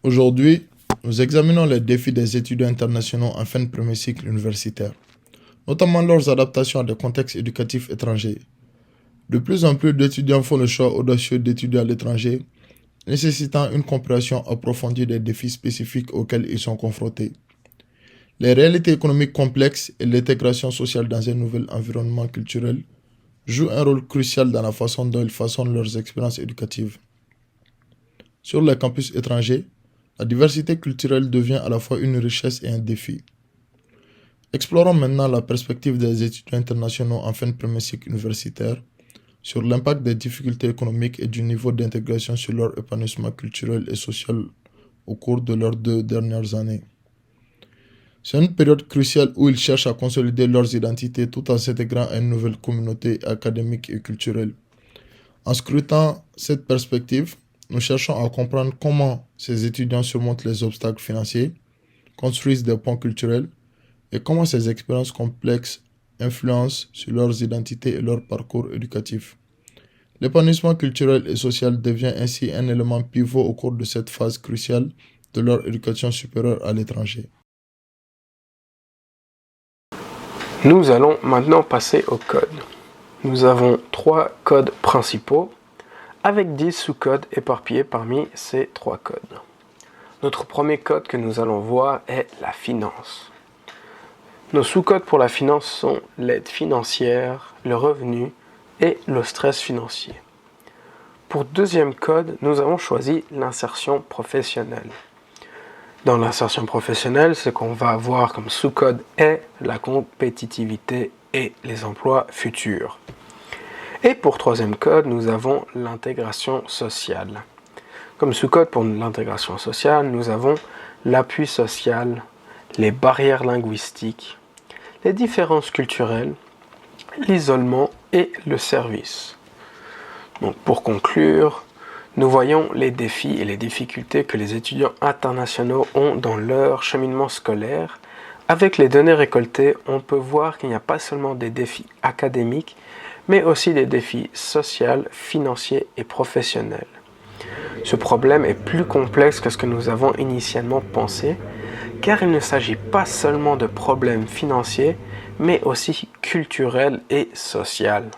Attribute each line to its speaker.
Speaker 1: Aujourd'hui, nous examinons les défis des étudiants internationaux en fin de premier cycle universitaire, notamment leurs adaptations à des contextes éducatifs étrangers. De plus en plus d'étudiants font le choix audacieux d'étudier à l'étranger, nécessitant une compréhension approfondie des défis spécifiques auxquels ils sont confrontés. Les réalités économiques complexes et l'intégration sociale dans un nouvel environnement culturel jouent un rôle crucial dans la façon dont ils façonnent leurs expériences éducatives. Sur les campus étrangers, la diversité culturelle devient à la fois une richesse et un défi. Explorons maintenant la perspective des étudiants internationaux en fin de premier cycle universitaire sur l'impact des difficultés économiques et du niveau d'intégration sur leur épanouissement culturel et social au cours de leurs 2 dernières années. C'est une période cruciale où ils cherchent à consolider leurs identités tout en s'intégrant à une nouvelle communauté académique et culturelle. En scrutant cette perspective, nous cherchons à comprendre comment ces étudiants surmontent les obstacles financiers, construisent des ponts culturels et comment ces expériences complexes influencent sur leurs identités et leur parcours éducatif. L'épanouissement culturel et social devient ainsi un élément pivot au cours de cette phase cruciale de leur éducation supérieure à l'étranger.
Speaker 2: Nous allons maintenant passer au code. Nous avons 3 codes principaux avec 10 sous-codes éparpillés parmi ces 3 codes. Notre premier code que nous allons voir est la finance. Nos sous-codes pour la finance sont l'aide financière, le revenu et le stress financier. Pour deuxième code, nous avons choisi l'insertion professionnelle. Dans l'insertion professionnelle, ce qu'on va avoir comme sous-code est la compétitivité et les emplois futurs. Et pour troisième code, nous avons l'intégration sociale. Comme sous-code pour l'intégration sociale, nous avons l'appui social, les barrières linguistiques, les différences culturelles, l'isolement et le service. Donc pour conclure, nous voyons les défis et les difficultés que les étudiants internationaux ont dans leur cheminement scolaire. Avec les données récoltées, on peut voir qu'il n'y a pas seulement des défis académiques, mais aussi des défis sociaux, financiers et professionnels. Ce problème est plus complexe que ce que nous avons initialement pensé, car il ne s'agit pas seulement de problèmes financiers, mais aussi culturels et sociaux.